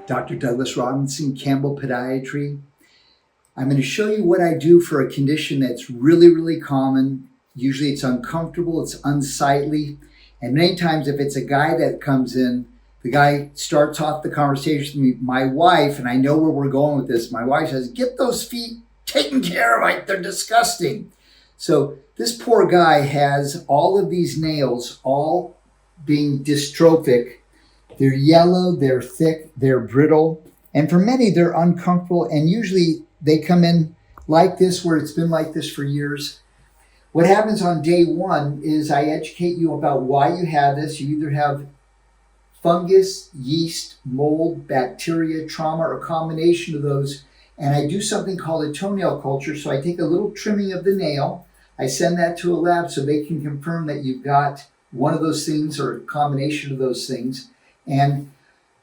Dr. Douglas Robinson, Campbell Podiatry. I'm going to show you what I do for a condition that's really, really common. Usually it's uncomfortable, it's unsightly, and many times if it's a guy that comes in, the guy starts off the conversation with me, my wife, and I know where we're going with this, my wife says, "Get those feet taken care of, they're disgusting." So this poor guy has all of these nails all being dystrophic. They're yellow, they're thick, they're brittle, and for many they're uncomfortable, and usually they come in like this where it's been like this for years. What happens on day one is I educate you about why you have this. You either have fungus, yeast, mold, bacteria, trauma, or a combination of those, and I do something called a toenail culture. So I take a little trimming of the nail, I send that to a lab so they can confirm that you've got one of those things or a combination of those things. And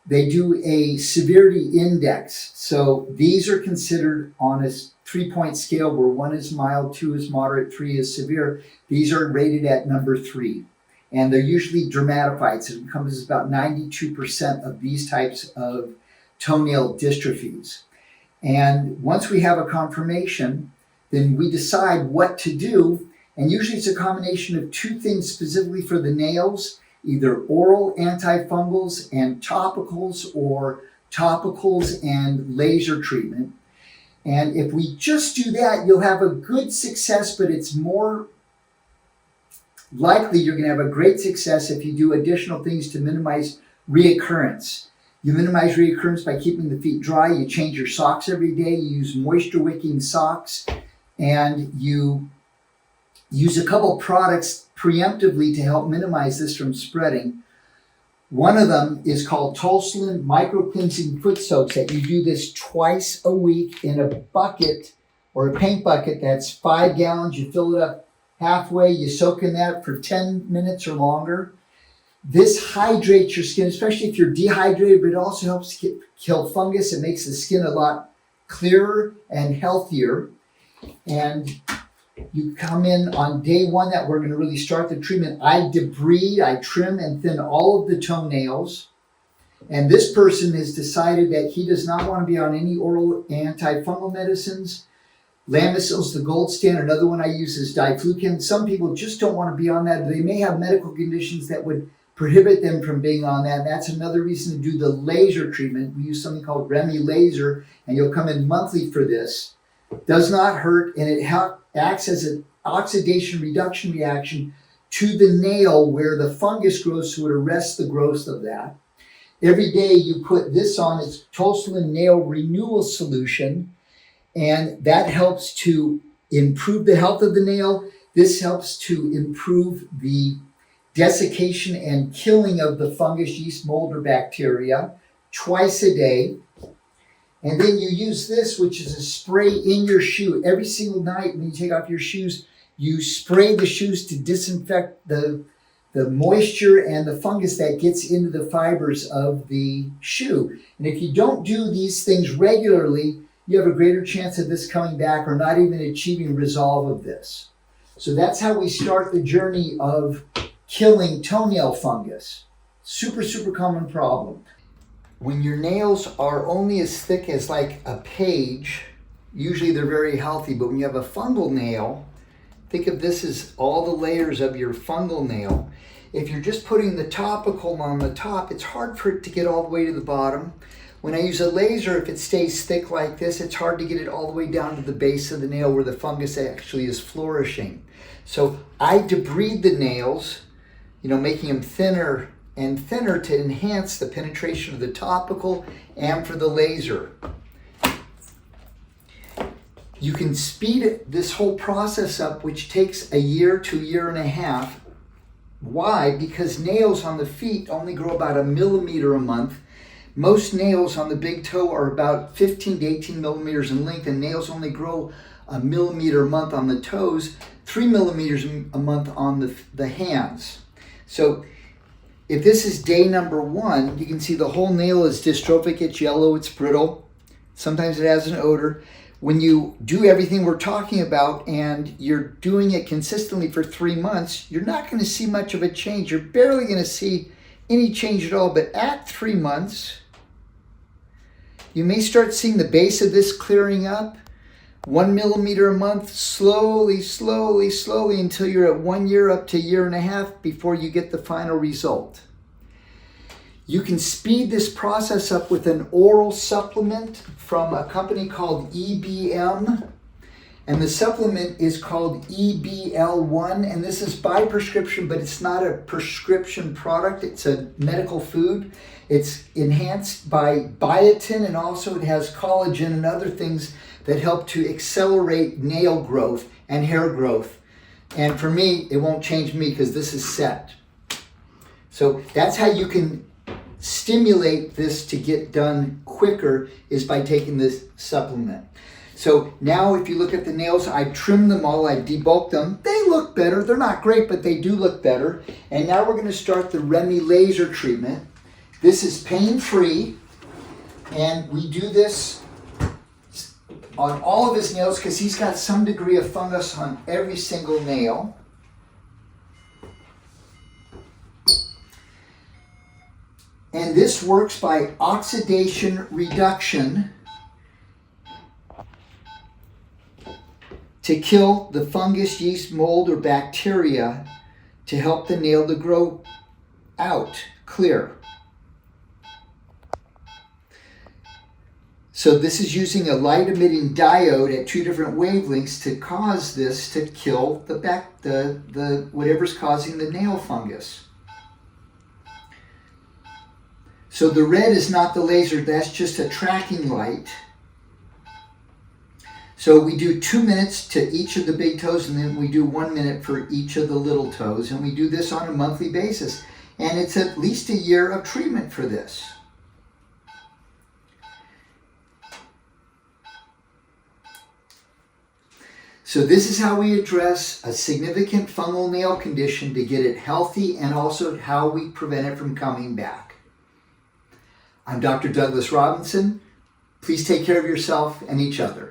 they do a severity index. So these are considered on a 3-point scale where 1 is mild, 2 is moderate, 3 is severe. These are rated at number 3. And they're usually dermatified. So it encompasses about 92% of these types of toenail dystrophies. And once we have a confirmation, then we decide what to do. And usually it's a combination of 2 things specifically for the nails, either oral antifungals and topicals, or topicals and laser treatment. And if we just do that, you'll have a good success, but it's more likely you're going to have a great success if you do additional things to minimize reoccurrence. You minimize reoccurrence by keeping the feet dry. You change your socks every day. You use moisture-wicking socks, and you use a couple products preemptively to help minimize this from spreading. One of them is called Tulsalin micro-cleansing foot soaps, that you do this twice a week in a bucket or a paint bucket that's 5 gallons. You fill it up halfway, you soak in that for 10 minutes or longer. This hydrates your skin, especially if you're dehydrated, but it also helps kill fungus. It makes the skin a lot clearer and healthier. And you come in on day 1 that we're going to really start the treatment. I debride, I trim and thin all of the toenails. And this person has decided that he does not want to be on any oral antifungal medicines. Lamisil's the gold standard. Another one I use is diflucan. Some people just don't want to be on that. They may have medical conditions that would prohibit them from being on that. And that's another reason to do the laser treatment. We use something called Remy laser, and you'll come in monthly for this. Does not hurt, and it acts as an oxidation reduction reaction to the nail where the fungus grows, so it arrests the growth of that. Every day you put this on. It's Tulsalin nail renewal solution, and that helps to improve the health of the nail. This helps to improve the desiccation and killing of the fungus, yeast, mold, or bacteria twice a day. And then you use this, which is a spray in your shoe. Every single night when you take off your shoes, you spray the shoes to disinfect the moisture and the fungus that gets into the fibers of the shoe. And if you don't do these things regularly, you have a greater chance of this coming back or not even achieving resolve of this. So that's how we start the journey of killing toenail fungus. Super, super common problem. When your nails are only as thick as like a page, usually they're very healthy, but when you have a fungal nail, think of this as all the layers of your fungal nail. If you're just putting the topical on the top, it's hard for it to get all the way to the bottom. When I use a laser, if it stays thick like this, it's hard to get it all the way down to the base of the nail where the fungus actually is flourishing. So I debride the nails, making them thinner and thinner to enhance the penetration of the topical and for the laser. You can speed this whole process up, which takes a year to a year and a half. Why? Because nails on the feet only grow about 1 millimeter a month. Most nails on the big toe are about 15 to 18 millimeters in length, and nails only grow 1 millimeter a month on the toes, 3 millimeters a month on the hands. So if this is day number 1, you can see the whole nail is dystrophic, it's yellow, it's brittle. Sometimes it has an odor. When you do everything we're talking about and you're doing it consistently for 3 months, you're not going to see much of a change. You're barely going to see any change at all. But at 3 months, You may start seeing the base of this clearing up. 1 millimeter a month, slowly, slowly, slowly, until you're at 1 year up to 1.5 years before you get the final result. You can speed this process up with an oral supplement from a company called EBM. And the supplement is called EBL1. And this is by prescription, but it's not a prescription product. It's a medical food. It's enhanced by biotin, and also it has collagen and other things that help to accelerate nail growth and hair growth. And for me, it won't change me because this is set. So that's how you can stimulate this to get done quicker, is by taking this supplement. So now if you look at the nails, I've trimmed them all, I've debulked them. They look better. They're not great, but they do look better. And now we're going to start the Remy laser treatment. This is pain-free, and we do this on all of his nails because he's got some degree of fungus on every single nail. And this works by oxidation reduction to kill the fungus, yeast, mold, or bacteria to help the nail to grow out, clear. So this is using a light-emitting diode at 2 different wavelengths to cause this to kill the whatever's causing the nail fungus. So the red is not the laser, that's just a tracking light. So we do 2 minutes to each of the big toes, and then we do 1 minute for each of the little toes. And we do this on a monthly basis. And it's at least a year of treatment for this. So this is how we address a significant fungal nail condition to get it healthy, and also how we prevent it from coming back. I'm Dr. Douglas Robinson. Please take care of yourself and each other.